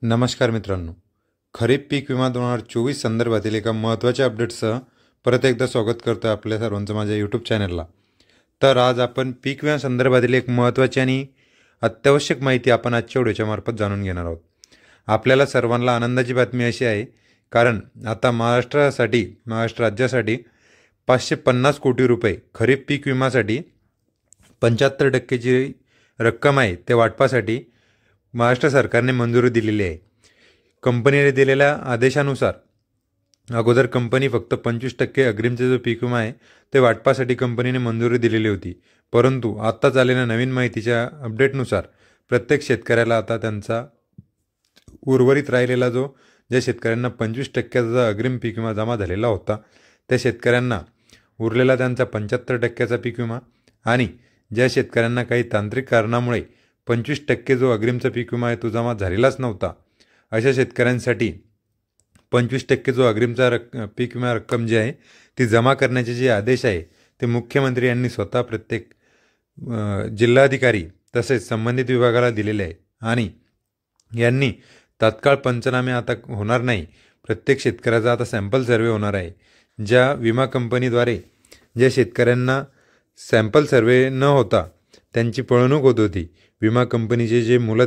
नमस्कार मित्रांनो, खरीप पीक विमा 2024 संदर्भातील एका महत्त्वाच्या अपडेटसह परत एकदा स्वागत करतो आपल्या सर्वांचं माझ्या यूट्यूब चॅनलला। तर आज आपण पीक विमा संदर्भातील एक महत्त्वाची आणि अत्यावश्यक माहिती आपण आजच्या व्हिडिओच्या मार्फत जाणून घेणार आहोत। आपल्याला सर्वांना आनंदाची बातमी अशी आहे, कारण आता महाराष्ट्र राज्यासाठी 550 कोटी रुपये खरीप पीक विमासाठी 75% जी रक्कम आहे ते वाटपासाठी महाराष्ट्र सरकारने मंजुरी दिलेली आहे। कंपनीने दिलेल्या आदेशानुसार अगोदर कंपनी फक्त 25% अग्रिमचे जो पीक विमा आहे ते वाटपासाठी कंपनीने मंजुरी दिलेली होती, परंतु आता झालेल्या नवीन माहितीच्या अपडेटनुसार प्रत्येक शेतकऱ्याला आता त्यांचा उर्वरित राहिलेला ज्या शेतकऱ्यांना 25%चा अग्रिम पीक विमा जमा झालेला होता त्या शेतकऱ्यांना उरलेला त्यांचा 75%चा पीक विमा आणि ज्या शेतकऱ्यांना काही तांत्रिक कारणामुळे 25% जो अग्रिमचा पीक विमा आहे तो जमा झालेलाच नव्हता, अशा शेतकऱ्यांसाठी 25% जो अग्रिमचा पीक विमा रक्कम जी आहे ती जमा करण्याचे जे आदेश आहे ते मुख्यमंत्री यांनी स्वतः प्रत्येक जिल्हाधिकारी तसेच संबंधित विभागाला दिलेले आहे। आणि यांनी तात्काळ पंचनामे आता होणार नाही, प्रत्येक शेतकऱ्याचा आता सॅम्पल सर्वे होणार आहे। ज्या विमा कंपनीद्वारे ज्या शेतकऱ्यांना सॅम्पल सर्वे न होता त्यांची पळवणूक होत होती, विमा कंपनीचे जे मुलं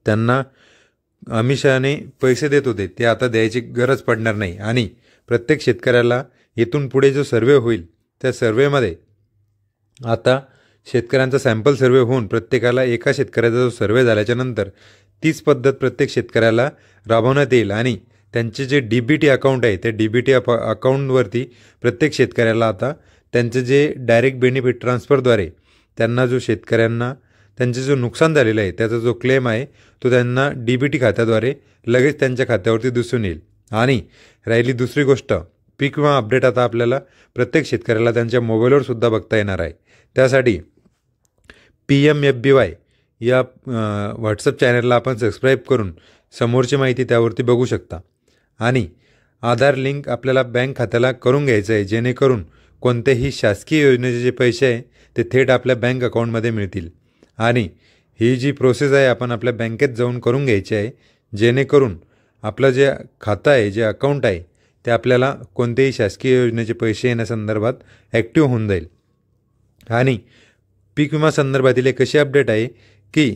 त्यांना आमिषाने पैसे देत होते ते आता द्यायची गरज पडणार नाही आणि प्रत्येक शेतकऱ्याला इथून पुढे जो सर्वे होईल त्या सर्वेमध्ये आता शेतकऱ्यांचा सॅम्पल सर्वे होऊन प्रत्येकाला एका शेतकऱ्याचा जो सर्वे झाल्याच्या नंतर तीच पद्धत प्रत्येक शेतकऱ्याला राबवण्यात येईल आणि त्यांचे जे DBT अकाउंट आहे त्या DBT अकाउंटवरती प्रत्येक शेतकऱ्याला आता त्यांचे जे डायरेक्ट बेनिफिट ट्रान्सफरद्वारे त्यांना जो शेतकऱ्यांना त्यांचे जो नुकसान झालेलं आहे त्याचा जो क्लेम आहे तो त्यांना DBT खात्याद्वारे लगेच त्यांच्या खात्यावरती दिसून येईल। आणि राहिली दुसरी गोष्ट, पीक विमा अपडेट आता आपल्याला प्रत्येक शेतकऱ्याला त्यांच्या मोबाईलवर सुद्धा बघता येणार आहे। त्यासाठी PMFBY या व्हॉट्सअप चॅनलला आपण सबस्क्राईब करून समोरची माहिती त्यावरती बघू शकता आणि आधार लिंक आपल्याला बँक खात्याला करून घ्यायचं आहे, जेणेकरून कोणत्याही शासकीय योजनेचे जे पैसे आहे ते थेट आपल्या बँक अकाउंटमध्ये मिळतील। आणि ही जी प्रोसेस आहे आपण आपल्या बँकेत जाऊन करून घ्यायची आहे, जेणेकरून आपलं जे खातं आहे जे अकाउंट आहे ते आपल्याला कोणत्याही शासकीय योजनेचे पैसे येण्यासंदर्भात ॲक्टिव्ह होऊन जाईल। आणि पीक विमा संदर्भातील एक अशी अपडेट आहे की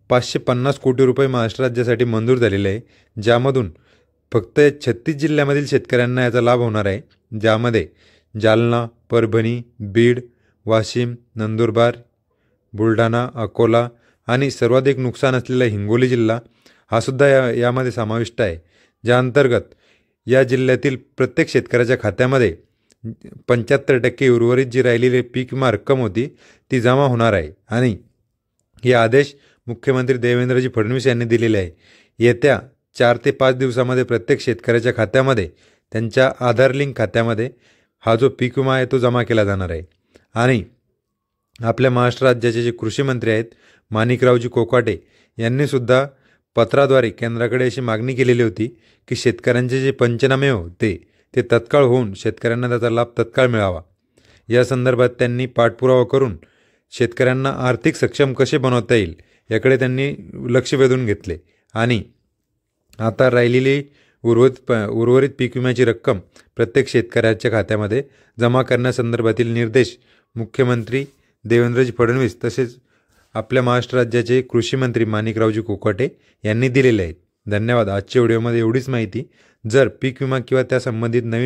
550 कोटी रुपये महाराष्ट्र राज्यासाठी मंजूर झालेले आहे, ज्यामधून फक्त 36 जिल्ह्यामधील शेतकऱ्यांना याचा लाभ होणार आहे, ज्यामध्ये जालना, परभणी, बीड, वाशिम, नंदुरबार, बुलढाणा, अकोला आणि सर्वाधिक नुकसान असलेला हिंगोली जिल्हा हा सुद्धा यामध्ये समाविष्ट आहे, ज्या अंतर्गत या जिल्ह्यातील प्रत्येक शेतकऱ्याच्या खात्यामध्ये 75% उर्वरित जी राहिलेली पीक विमा रक्कम होती ती जमा होणार आहे। आणि हे आदेश मुख्यमंत्री देवेंद्रजी फडणवीस यांनी दिलेले आहे। येत्या 4 ते 5 दिवसामध्ये प्रत्येक शेतकऱ्याच्या खात्यामध्ये त्यांच्या आधार लिंक खात्यामध्ये हा जो पीक विमा आहे तो जमा केला जाणार आहे। आणि आपल्या महाराष्ट्र राज्याचे जे कृषी मंत्री आहेत माणिकरावजी कोकाटे यांनी सुद्धा पत्राद्वारे केंद्राकडे अशी मागणी केलेली होती की शेतकऱ्यांचे जे पंचनामे होते ते तत्काळ होऊन शेतकऱ्यांना त्याचा लाभ तत्काळ मिळावा। या संदर्भात त्यांनी पाठपुरावा करून शेतकऱ्यांना आर्थिक सक्षम कसे बनवता येईल याकडे त्यांनी लक्ष वेधून घेतले आणि आता राहिलेली उर्वरित पीक विम्याची रक्कम प्रत्येक शेतकऱ्याच्या खात्यामध्ये जमा करण्यासंदर्भातील निर्देश मुख्यमंत्री देवेंद्रजी फडणवीस तसेच आपल्या महाराष्ट्र राज्याचे कृषी मंत्री माणिकरावजी कोकाटे यांनी दिलेले आहेत। धन्यवाद। आजच्या व्हिडिओमध्ये एवढीच माहिती। जर पीक विमा किंवा त्या संबंधित नवीन